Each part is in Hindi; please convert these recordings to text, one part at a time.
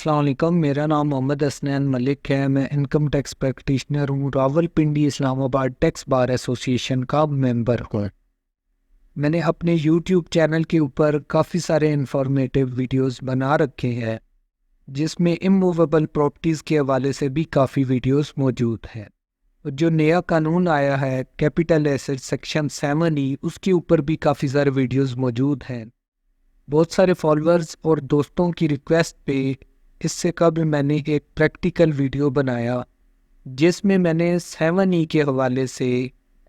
अस्सलाम वालेकुम। मेरा नाम मोहम्मद हसनैन मलिक है। मैं इनकम टैक्स प्रैक्टिशनर हूँ। Rawalpindi Islamabad tax bar association का मेंबर हूँ। मैंने अपने यूट्यूब चैनल के ऊपर काफ़ी सारे इंफॉर्मेटिव वीडियोस बना रखे हैं, जिसमें इमूवेबल प्रॉपर्टीज़ के हवाले से भी काफ़ी वीडियोस मौजूद हैं। जो नया कानून आया है कैपिटल एसेट सेक्शन 7E, उसके ऊपर भी काफ़ी सारे वीडियोस मौजूद हैं। बहुत सारे फॉलोअर्स और दोस्तों की रिक्वेस्ट पे इससे कबल मैंने एक प्रैक्टिकल वीडियो बनाया, जिसमें मैंने 7E के हवाले से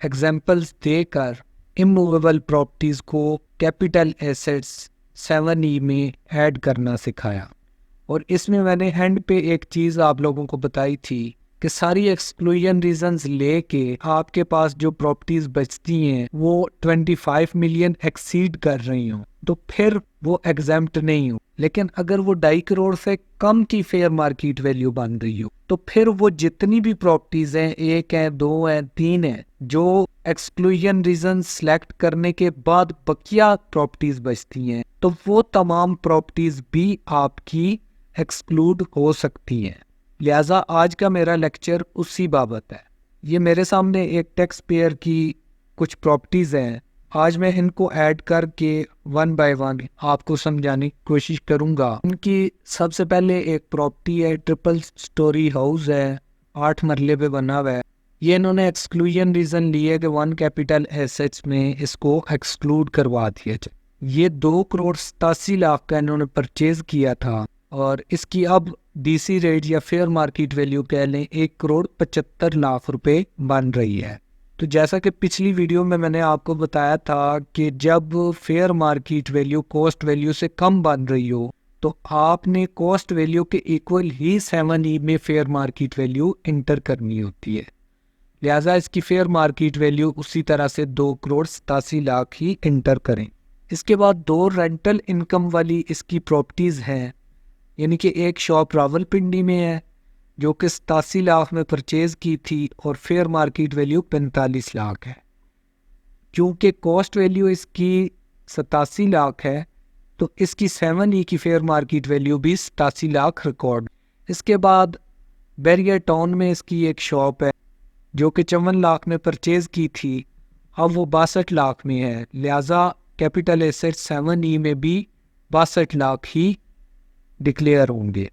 एग्जांपल्स देकर इमूवेबल प्रॉपर्टीज़ को कैपिटल एसेट्स 7E में ऐड करना सिखाया। और इसमें मैंने एंड पे एक चीज़ आप लोगों को बताई थी कि सारी एक्सक्लूजन रीजंस लेके आपके पास जो प्रॉपर्टीज़ बचती हैं वो 25 मिलियन एक्सीड कर रही हों तो फिर वो एग्जाम्प्ट नहीं हो। लेकिन अगर वो 2.5 करोड़ से कम की फेयर मार्केट वैल्यू बन रही हो तो फिर वो जितनी भी प्रॉपर्टीज हैं, 1 है, 2 है, 3 है, जो एक्सक्लूजन रीजन सेलेक्ट करने के बाद बकिया प्रॉपर्टीज बचती हैं, तो वो तमाम प्रॉपर्टीज भी आपकी एक्सक्लूड हो सकती हैं। लिहाजा आज का मेरा लेक्चर उसी बाबत है। ये मेरे सामने एक टैक्स पेयर की कुछ प्रॉपर्टीज हैं। आज मैं इनको ऐड करके 1 बाय 1 आपको समझाने की कोशिश करूंगा। इनकी सबसे पहले एक प्रॉपर्टी है, ट्रिपल स्टोरी हाउस है, 8 मरले पे बना हुआ है। ये इन्होंने एक्सक्लूजन रीजन लिए कि 1 कैपिटल एसेट्स में इसको एक्सक्लूड करवा दिया जाए। ये 2,87,00,000 का इन्होंने परचेज किया था और इसकी अब डीसी रेट या फेयर मार्केट वैल्यू कह लें 1,75,00,000 रुपए बन रही है। तो जैसा कि पिछली वीडियो में मैंने आपको बताया था कि जब fair market value cost value से कम बन रही हो तो आपने कॉस्ट वैल्यू के इक्वल ही 7E में फेयर मार्केट वैल्यू इंटर करनी होती है। लिहाजा इसकी फेयर मार्केट वैल्यू उसी तरह से 2,87,00,000 ही इंटर करें। इसके बाद 2 रेंटल इनकम वाली इसकी प्रॉपर्टीज़ हैं, यानी कि एक शॉप रावलपिंडी में है जो कि 87,00,000 में परचेज की थी और फेयर मार्केट वैल्यू 45,00,000 है। क्योंकि कॉस्ट वैल्यू इसकी 87,00,000 है तो इसकी 7E की फेयर मार्केट वैल्यू भी 87,00,000 रिकॉर्ड। इसके बाद बैरियर टाउन में इसकी एक शॉप है जो कि 54,00,000 में परचेज की थी, अब वो 62,00,000 में है। लिहाजा कैपिटल एसेट 7E में भी 62,00,000 ही डिक्लेयर होंगे।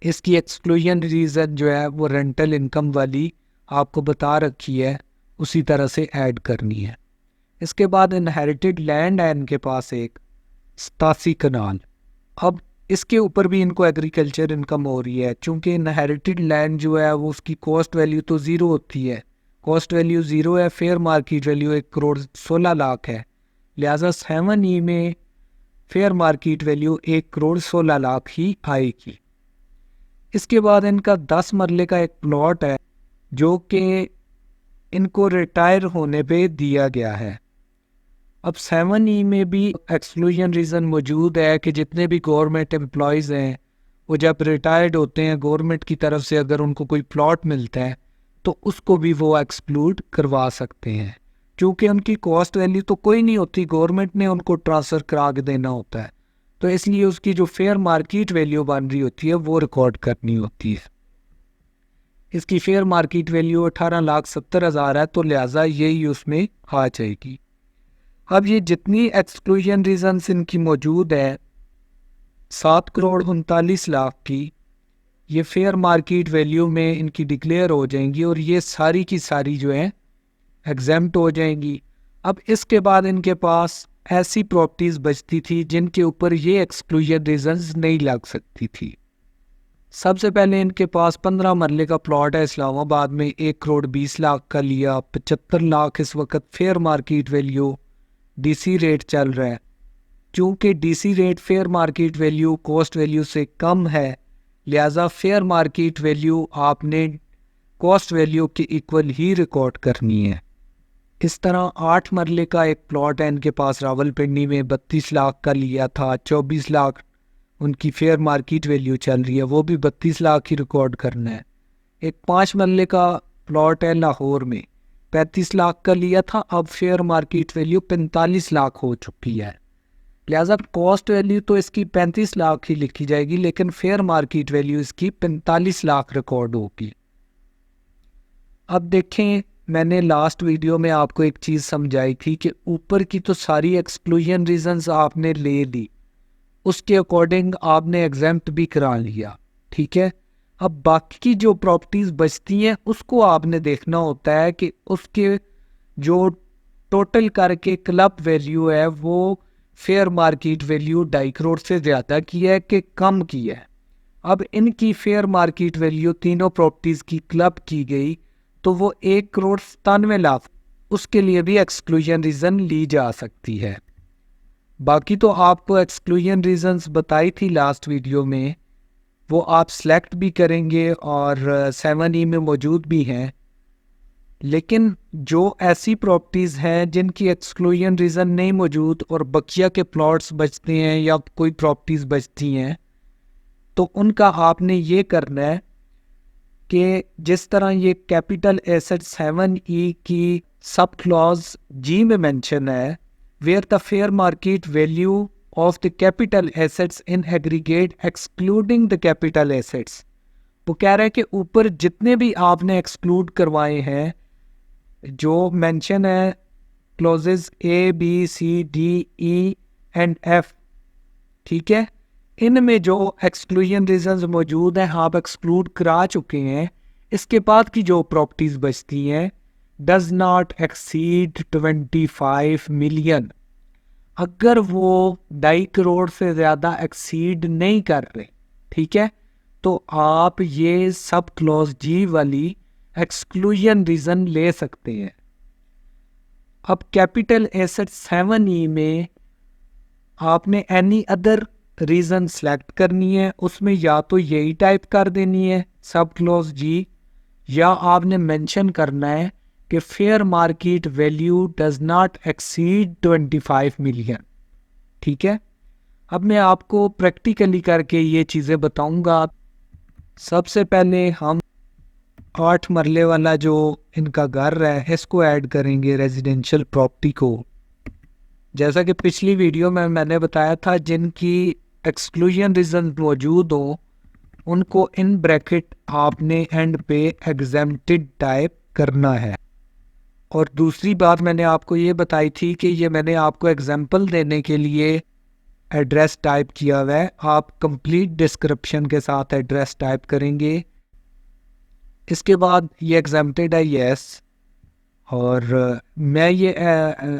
इसकी एक्सक्लूजन रीज़न जो है वो रेंटल इनकम वाली आपको बता रखी है, उसी तरह से ऐड करनी है। इसके बाद इनहेरिटेड लैंड है इनके पास एक 87 कनाल। अब इसके ऊपर भी इनको एग्रीकल्चर इनकम हो रही है। चूँकि इनहेरिटेड लैंड जो है वो उसकी कॉस्ट वैल्यू तो ज़ीरो होती है, कॉस्ट वैल्यू ज़ीरो है, फेयर मार्केट वैल्यू 1,16,00,000 है। लिहाजा 7E में फेयर मार्केट वैल्यू 1,16,00,000 ही आएगी। इसके बाद इनका 10 मरले का एक प्लॉट है जो कि इनको रिटायर होने पे दिया गया है। अब 7E में भी एक्सक्लूजन रीज़न मौजूद है कि जितने भी गवर्नमेंट एम्प्लॉयज़ हैं वो जब रिटायर्ड होते हैं गवर्नमेंट की तरफ से अगर उनको कोई प्लॉट मिलता है तो उसको भी वो एक्सक्लूड करवा सकते हैं। क्योंकि उनकी कॉस्ट वैल्यू तो कोई नहीं होती, गवर्नमेंट ने उनको ट्रांसफ़र करा के देना होता है, तो इसलिए उसकी जो फेयर मार्केट वैल्यू बन रही होती है वो रिकॉर्ड करनी होती है। इसकी फेयर मार्केट वैल्यू 18,70,000 है, तो लिहाजा यही उसमें आ जाएगी। अब ये जितनी एक्सक्लूजन रीजंस इनकी मौजूद है 7,39,00,000 की, ये फेयर मार्केट वैल्यू में इनकी डिक्लेयर हो जाएंगी और ये सारी की सारी जो है एग्जेम्प्ट हो जाएंगी। अब इसके बाद इनके पास ऐसी प्रॉपर्टीज़ बचती थी जिनके ऊपर ये एक्सक्लूजन रीजंस नहीं लग सकती थी। सबसे पहले इनके पास 15 मरले का प्लॉट है इस्लामाबाद में, 1,20,00,000 का लिया, 75,00,000 इस वक्त fair market value, DC rate चल रहा है। चूँकि DC rate fair market value cost value से कम है, लिहाजा फेयर मार्केट वैल्यू आपने कॉस्ट वैल्यू के इक्वल ही रिकॉर्ड करनी है। इस तरह 8 मरले का एक प्लॉट है इनके पास रावलपिंडी में, 32,00,000 का लिया था, 24,00,000 उनकी फेयर मार्केट वैल्यू चल रही है, वो भी 32,00,000 ही रिकॉर्ड करना है। एक 5 मरले का प्लॉट है लाहौर में, 35,00,000 का लिया था, अब फेयर मार्केट वैल्यू 45,00,000 हो चुकी है। लिहाजा कॉस्ट वैल्यू तो इसकी 35 लाख ही लिखी जाएगी, लेकिन फेयर मार्केट वैल्यू इसकी 45 लाख रिकॉर्ड होगी। अब देखें, मैंने लास्ट वीडियो में आपको एक चीज़ समझाई थी कि ऊपर की तो सारी एक्सक्लूजन रीजंस आपने ले ली, उसके अकॉर्डिंग आपने एग्जाम्प्ट भी करा लिया, ठीक है। अब बाकी की जो प्रॉपर्टीज़ बचती हैं उसको आपने देखना होता है कि उसके जो टोटल करके क्लब वैल्यू है वो फेयर मार्केट वैल्यू 2.5 करोड़ से ज़्यादा की है कि कम की है। अब इनकी फेयर मार्केट वैल्यू तीनों प्रॉपर्टीज़ की क्लब की गई तो वो 1,97,00,000, उसके लिए भी एक्सक्लूजन रीज़न ली जा सकती है। बाकी तो आपको एक्सक्लूजन रीजंस बताई थी लास्ट वीडियो में, वो आप सेलेक्ट भी करेंगे और 7E में मौजूद भी हैं। लेकिन जो ऐसी प्रॉपर्टीज़ हैं जिनकी एक्सक्लूजन रीज़न नहीं मौजूद और बकिया के प्लॉट्स बचते हैं या कोई प्रॉपर्टीज़ बचती हैं, तो उनका आपने ये करना है कि जिस तरह ये कैपिटल एसेट 7E की सब क्लॉज जी में मेंशन है, where the fair market value of the capital assets in aggregate excluding the capital assets, वो कह रहा है कि ऊपर जितने भी आपने एक्सक्लूड करवाए हैं, जो मेंशन है clauses A, B, C, D, E and F, ठीक है, इनमें जो एक्सक्लूजन रीजंस मौजूद हैं आप एक्सक्लूड करा चुके हैं। इसके बाद की जो प्रॉपर्टीज़ बचती हैं डज नॉट एक्सीड 25 मिलियन, अगर वो 2.5 करोड़ से ज़्यादा एक्सीड नहीं कर रहे, ठीक है, तो आप ये सब क्लॉज जी वाली एक्सक्लूजन रीज़न ले सकते हैं। अब कैपिटल एसेट 7E में आपने एनी अदर रीज़न सेलेक्ट करनी है, उसमें या तो यही टाइप कर देनी है सब क्लॉज जी, या आपने मेंशन करना है कि fair market value does not exceed 25 million, ठीक है। अब मैं आपको प्रैक्टिकली करके ये चीज़ें बताऊंगा। सबसे पहले हम 8 मरले वाला जो इनका घर है इसको ऐड करेंगे रेजिडेंशियल प्रॉपर्टी को। जैसा कि पिछली वीडियो में मैंने बताया था, जिनकी एक्सक्लूजन रीजन मौजूद हो उनको इन ब्रैकेट आपने एंड पे एग्जेम्प्टेड टाइप करना है। और दूसरी बात मैंने आपको ये बताई थी कि ये मैंने आपको एग्जांपल देने के लिए एड्रेस टाइप किया हुआ है, आप कंप्लीट डिस्क्रिप्शन के साथ एड्रेस टाइप करेंगे। इसके बाद ये एग्जेम्प्टेड है यस, और मैं ये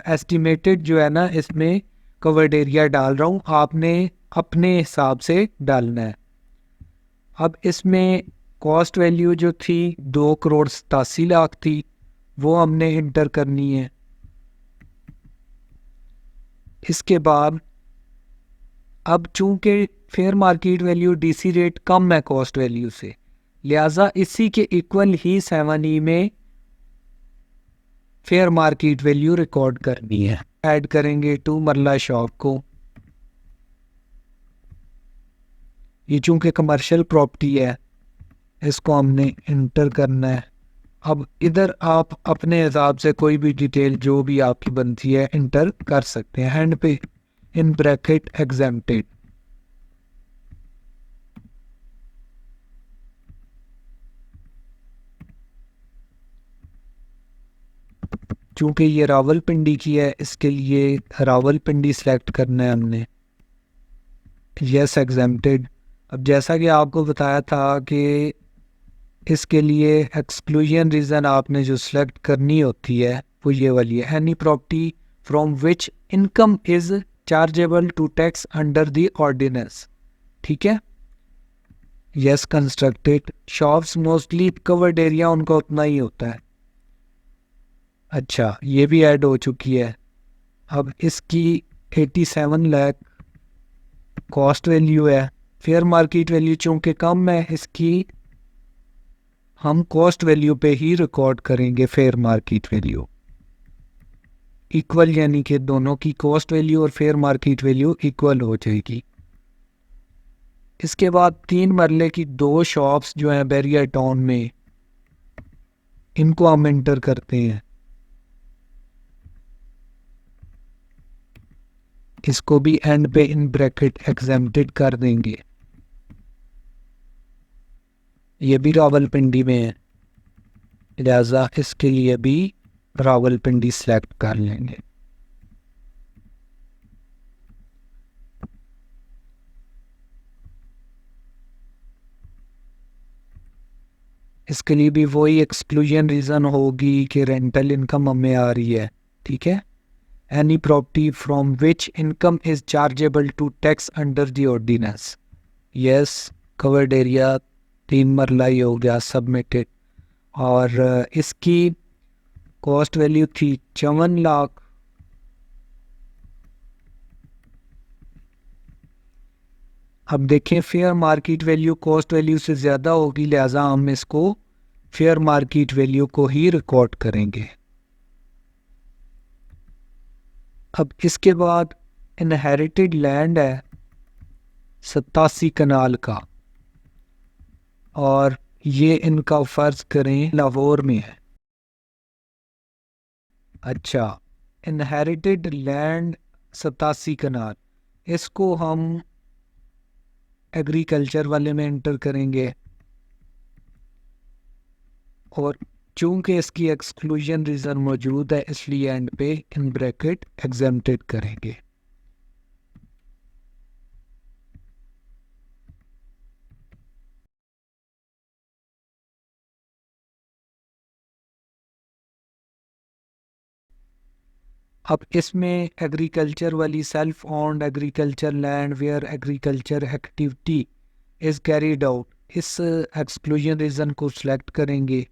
एस्टिमेटेड जो है ना इसमें कवर्ड एरिया डाल रहा हूँ, आपने अपने हिसाब से डालना है। अब इसमें कॉस्ट वैल्यू जो थी 2,87,00,000 थी, वो हमने इंटर करनी है। इसके बाद अब चूंकि fair market value DC rate कम है कॉस्ट वैल्यू से, लिहाजा इसी के इक्वल ही 7E में फेयर मार्केट वैल्यू रिकॉर्ड करनी है। ऐड करेंगे 2 मरला शॉप को। ये चूंकि कमर्शियल प्रॉपर्टी है इसको हमने इंटर करना है। अब इधर आप अपने हिसाब से कोई भी डिटेल जो भी आपकी बनती है इंटर कर सकते हैं। हैंड पे इन ब्रैकेट एग्जेम्प्टेड। चूंकि ये रावलपिंडी की है इसके लिए रावलपिंडी सेलेक्ट करना है हमने। Yes exempted. अब जैसा कि आपको बताया था कि इसके लिए एक्सक्लूजन रीज़न आपने जो सिलेक्ट करनी होती है वो ये वाली है, any property from which income is chargeable to tax under the ordinance, ठीक है। Yes constructed. Shops mostly covered area उनका उतना ही होता है। अच्छा, ये भी ऐड हो चुकी है। अब इसकी 87 लाख कॉस्ट वैल्यू है। फेयर मार्केट वैल्यू चूँकि कम है, इसकी हम कॉस्ट वैल्यू पे ही रिकॉर्ड करेंगे फेयर मार्केट वैल्यू इक्वल, यानी कि दोनों की कॉस्ट वैल्यू और फेयर मार्केट वैल्यू इक्वल हो जाएगी। इसके बाद 3 मरले की 2 शॉप्स जो हैं बैरियर टाउन में, इनको हम एंटर करते हैं। इसको भी एंड पे इन ब्रैकेट एग्जेम्प्टेड कर देंगे, ये भी रावलपिंडी में है, लिहाजा इसके लिए भी रावलपिंडी सेलेक्ट कर लेंगे। इसके लिए भी वही एक्सक्लूजन रीज़न होगी कि रेंटल इनकम हमें आ रही है, ठीक है। Any property from which income is chargeable to tax under the ordinance, yes, covered area 3 marla ही हो गया, सबमिटेड। और इसकी कॉस्ट वैल्यू थी 54 लाख। अब देखें fair market value cost value से ज़्यादा होगी, लिहाजा हम इसको फेयर मार्केट वैल्यू को ही रिकॉर्ड करेंगे। अब इसके बाद इनहेरिटेड लैंड है 87 कनाल का, और ये इनका फ़र्ज करें लाहौर में है। अच्छा, इनहेरिटेड लैंड 87 कनाल, इसको हम एग्रीकल्चर वाले में एंटर करेंगे, और चूंकि इसकी एक्सक्लूजन रीज़न मौजूद है इसलिए एंड पे इन ब्रैकेट एग्जेम्प्टेड करेंगे। अब इसमें एग्रीकल्चर वाली self owned agriculture land where agriculture activity is carried out, इस एक्सक्लूजन रीज़न को सिलेक्ट करेंगे,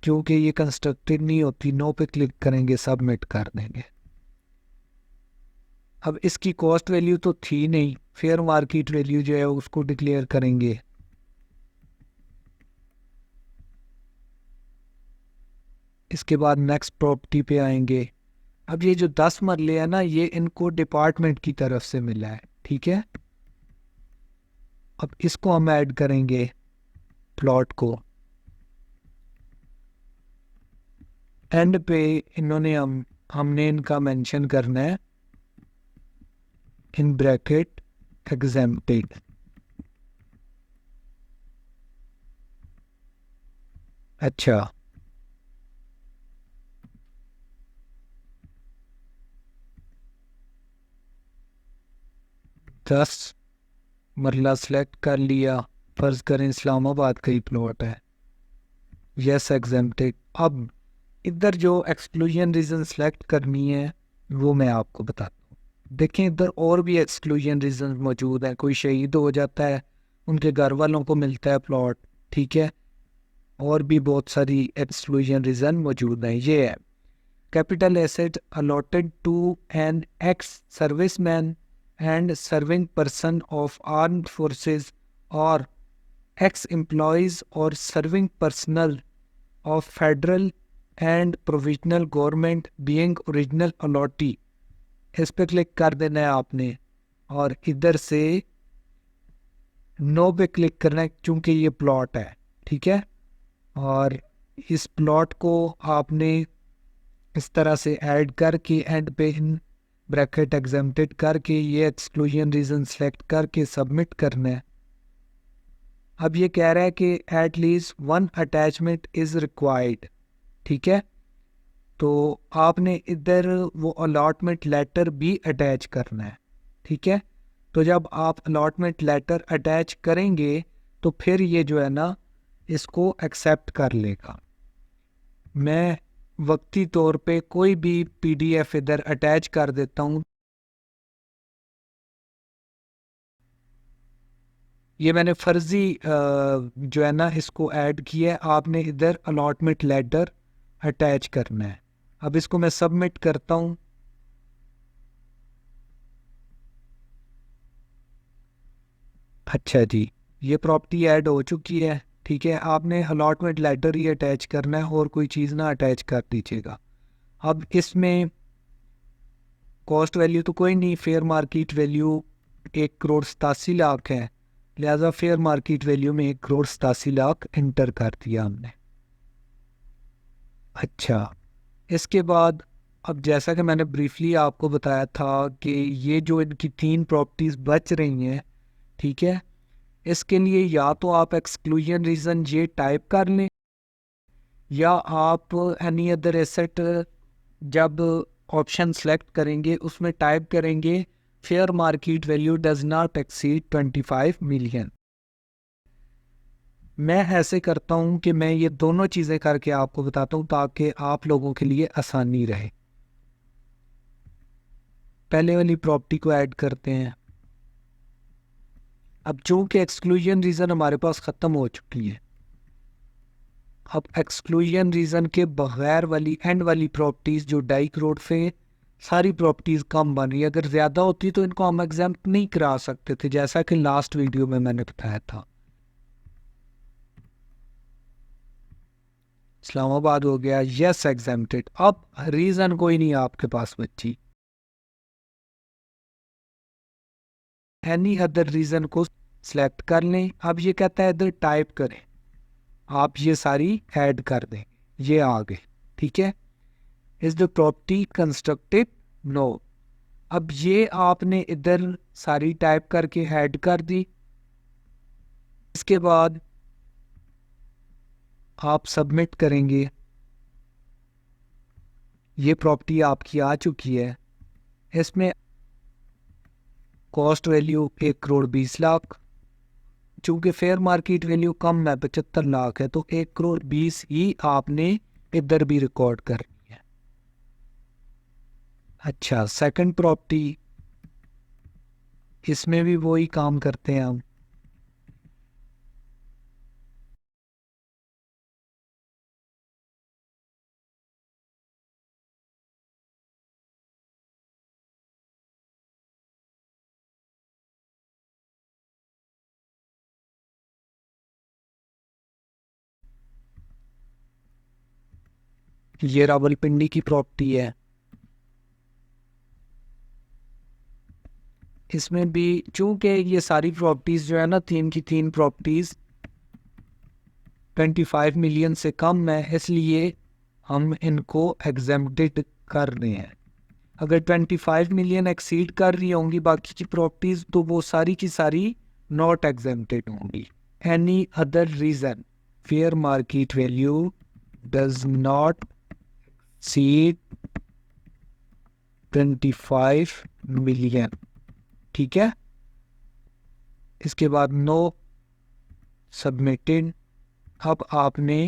क्योंकि ये कंस्ट्रक्टेड नहीं होती, नो पे क्लिक करेंगे, सबमिट कर देंगे। अब इसकी कॉस्ट वैल्यू तो थी नहीं, फेयर मार्केट वैल्यू जो है उसको डिक्लेयर करेंगे। इसके बाद नेक्स्ट प्रॉपर्टी पे आएंगे। अब ये जो 10 मरले हैं ना, ये इनको डिपार्टमेंट की तरफ से मिला है, ठीक है। अब इसको हम ऐड करेंगे प्लॉट को, एंड पे इन्होंने हमने इनका मेंशन करना है इन ब्रैकेट एग्जेम्प्टेड। अच्छा, दस मरला सेलेक्ट कर लिया, फर्ज करें इस्लामाबाद का ही प्लॉट है, यस एग्जेम्प्टेड। अब इधर जो एक्सक्लूजन रीज़न सेलेक्ट करनी है वो मैं आपको बताता हूँ। देखें इधर और भी एक्सक्लूजन रीज़न मौजूद हैं, कोई शहीद हो जाता है उनके घर वालों को मिलता है प्लॉट, ठीक है, और भी बहुत सारी एक्सक्लूजन रीज़न मौजूद हैं। ये है capital asset allotted to an ex serviceman and serving person of armed forces और एक्स एम्प्लॉयज़ और serving personal of federal and provisional government being original allottee, इस पर क्लिक कर देना है आपने, और इधर से नो पे क्लिक करना है क्योंकि ये प्लॉट है, ठीक है। और इस प्लॉट को आपने इस तरह से ऐड करके एंड पे इन ब्रैकेट एग्जेम्प्टेड करके ये एक्सक्लूजन रीज़न सेलेक्ट करके सबमिट करना है। अब ये कह रहा है कि at least 1 attachment is required, ठीक है, तो आपने इधर वो अलॉटमेंट लेटर भी अटैच करना है, ठीक है। तो जब आप अलॉटमेंट लेटर अटैच करेंगे तो फिर ये जो है ना इसको एक्सेप्ट कर लेगा। मैं वक्ती तौर पे कोई भी पीडीएफ इधर अटैच कर देता हूँ। ये मैंने फर्जी जो है ना इसको ऐड किया है, आपने इधर अलॉटमेंट लेटर अटैच करना है। अब इसको मैं सबमिट करता हूँ। अच्छा जी, ये प्रॉपर्टी ऐड हो चुकी है, ठीक है। आपने अलॉटमेंट लेटर ही अटैच करना है और कोई चीज़ ना अटैच कर दीजिएगा। अब इसमें कॉस्ट वैल्यू तो कोई नहीं, फेयर मार्केट वैल्यू 1,87,00,000 है, लिहाजा फेयर मार्केट वैल्यू में 1,87,00,000 इंटर कर दिया हमने। अच्छा, इसके बाद अब जैसा कि मैंने ब्रीफली आपको बताया था कि ये जो इनकी 3 प्रॉपर्टीज़ बच रही हैं, ठीक है, इसके लिए या तो आप एक्सक्लूजन रीज़न ये टाइप कर लें, या आप एनी अदर एसेट जब ऑप्शन सेलेक्ट करेंगे उसमें टाइप करेंगे fair market value does not exceed 25 million. मैं ऐसे करता हूँ कि मैं ये दोनों चीज़ें करके आपको बताता हूँ ताकि आप लोगों के लिए आसानी रहे। पहले वाली प्रॉपर्टी को ऐड करते हैं। अब चूंकि एक्सक्लूजन रीज़न हमारे पास ख़त्म हो चुकी है, अब एक्सक्लूजन रीज़न के बगैर वाली एंड वाली प्रॉपर्टीज़ जो 2.5 करोड़ से सारी प्रॉपर्टीज़ कम बन रही है, अगर ज़्यादा होती तो इनको हम एग्जाम्प्ट नहीं करा सकते थे, जैसा कि लास्ट वीडियो में मैंने बताया था। इस्लामाबाद हो गया, यस एग्जाम्प्टेड। अब रीज़न कोई नहीं आपके पास बच्ची, एनी अदर रीज़न को सिलेक्ट कर लें। अब ये कहता है इधर टाइप करें, आप ये सारी ऐड कर दें, ये आ गए, ठीक है। Is the property constructed? No. अब ये आपने इधर सारी टाइप करके ऐड कर दी। इसके बाद आप सबमिट करेंगे, ये प्रॉपर्टी आपकी आ चुकी है। इसमें कॉस्ट वैल्यू 1,20,00,000, चूँकि फेयर मार्केट वैल्यू कम है 75 लाख है, तो 1,20,00,000 ही आपने इधर भी रिकॉर्ड करनी है। अच्छा, सेकंड प्रॉपर्टी, इसमें भी वही काम करते हैं हम। ये रावलपिंडी की प्रॉपर्टी है। इसमें भी चूंकि ये सारी प्रॉपर्टीज़ जो है ना, 3 की 3 प्रॉपर्टीज़ 25 मिलियन से कम है, इसलिए हम इनको एग्जेम्प्टेड कर रहे हैं। अगर 25 मिलियन एक्सीड कर रही होंगी बाकी की प्रॉपर्टीज़, तो वो सारी की सारी नॉट एग्जेम्प्टेड होंगी। Any other reason fair market value does not seed 25 million, ठीक है। इसके बाद नो, सबमिटेड। अब आपने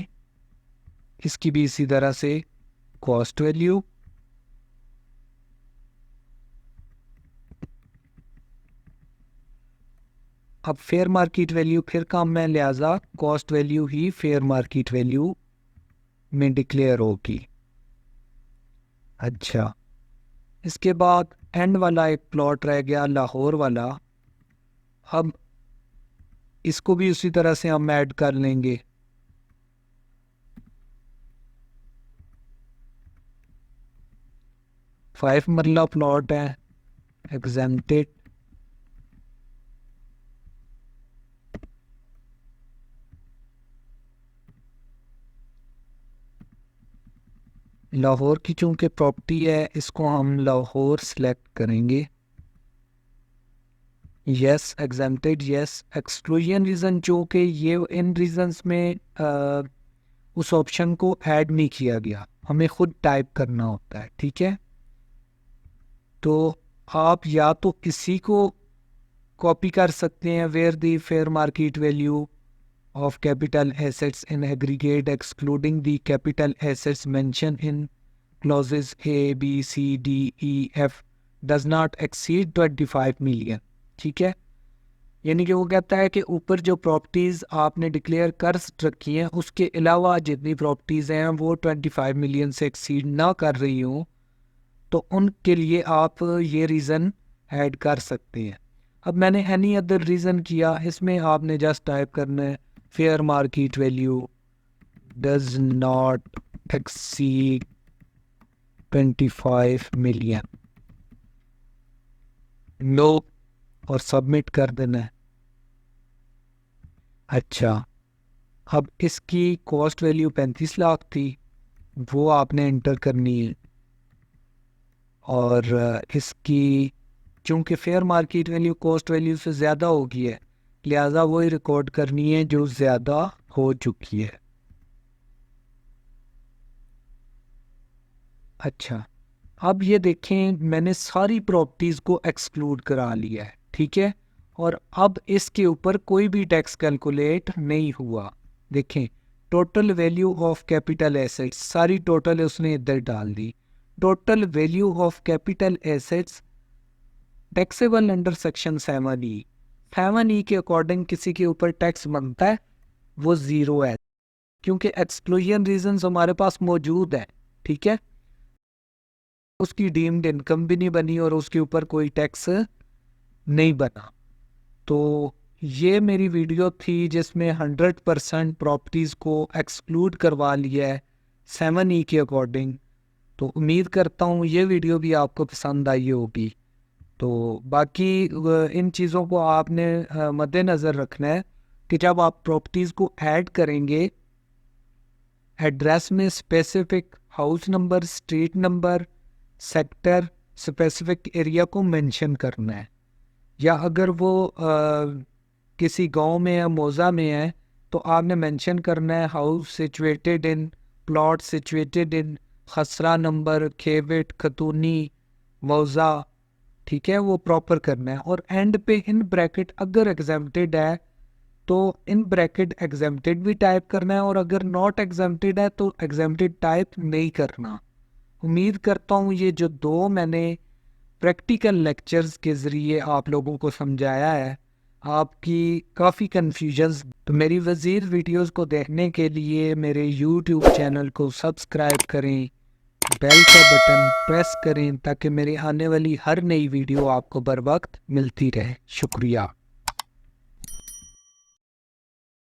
इसकी भी इसी तरह से कॉस्ट वैल्यू, अब फेयर मार्केट वैल्यू फिर कम है, लिहाजा कॉस्ट वैल्यू ही फेयर मार्केट वैल्यू में डिक्लेयर होगी। अच्छा, इसके बाद एंड वाला एक प्लॉट रह गया लाहौर वाला। अब इसको भी उसी तरह से हम ऐड कर लेंगे। फाइव मरला प्लॉट है, एग्जेम्प्टेड। लाहौर की चूंकि प्रॉपर्टी है, इसको हम लाहौर सेलेक्ट करेंगे। Yes exempted, yes. Exclusion reason चूँकि ये इन रीजंस में उस ऑप्शन को ऐड नहीं किया गया, हमें खुद टाइप करना होता है, ठीक है। तो आप या तो इसी को कॉपी कर सकते हैं, where the fair market value of capital assets in aggregate excluding the capital assets mentioned in clauses A, B, C, D, E, F does not exceed 25 million, ठीक है। यानी कि वो कहता है कि ऊपर जो प्रॉपर्टीज़ आपने डिक्लेयर कर रखी हैं उसके अलावा जितनी प्रॉपर्टीज़ हैं वो 25 मिलियन से एक्सीड ना कर रही हों, तो उनके लिए आप ये रीज़न ऐड कर सकते हैं। अब मैंने एनी अदर रीज़न किया, इसमें आपने जस्ट टाइप करना है fair market value does not exceed 25 million, no, और सबमिट कर देना है। अच्छा, अब इसकी कॉस्ट वैल्यू 35 लाख थी, वो आपने एंटर करनी है। और इसकी चूँकि fair market value cost value से ज़्यादा होगी है, लिहाजा वही रिकॉर्ड करनी है जो ज़्यादा हो चुकी है। अच्छा, अब ये देखें मैंने सारी प्रॉपर्टीज़ को एक्सक्लूड करा लिया है, ठीक है। और अब इसके ऊपर कोई भी टैक्स कैलकुलेट नहीं हुआ। देखें total value of capital assets, सारी टोटल उसने इधर डाल दी। Total value of capital assets taxable under section 7E, 7E के अकॉर्डिंग किसी के ऊपर टैक्स बनता है वो ज़ीरो है, क्योंकि एक्सक्लूजन रीजंस हमारे पास मौजूद है, ठीक है। उसकी डीम्ड इनकम भी नहीं बनी और उसके ऊपर कोई टैक्स नहीं बना। तो ये मेरी वीडियो थी जिसमें 100% प्रॉपर्टीज़ को एक्सक्लूड करवा लिया है 7E के अकॉर्डिंग। तो उम्मीद करता हूँ ये वीडियो भी आपको पसंद आई होगी। तो बाकी इन चीज़ों को आपने मद्देनज़र रखना है कि जब आप प्रॉपर्टीज़ को ऐड करेंगे, एड्रेस में specific house number, street number, sector, specific area को मेंशन करना है। या अगर वो किसी गांव में या मौज़ा में है तो आपने मेंशन करना है house situated in, plot situated in खसरा नंबर, खेविट, खतूनी, मौज़ा, ठीक है, वो प्रॉपर करना है। और एंड पे इन ब्रैकेट अगर एग्जेम्प्टेड है तो इन ब्रैकेट एग्जेम्प्टेड भी टाइप करना है, और अगर नॉट एग्जेम्प्टेड है तो एग्जेम्प्टेड टाइप नहीं करना। उम्मीद करता हूँ ये जो दो मैंने प्रैक्टिकल लेक्चर्स के ज़रिए आप लोगों को समझाया है, आपकी काफ़ी कन्फ्यूजन्स। तो मेरी वज़ीर वीडियोस को देखने के लिए मेरे यूट्यूब चैनल को सब्सक्राइब करें, बेल का बटन प्रेस करें ताकि मेरी आने वाली हर नई वीडियो आपको बर वक्त मिलती रहे। शुक्रिया।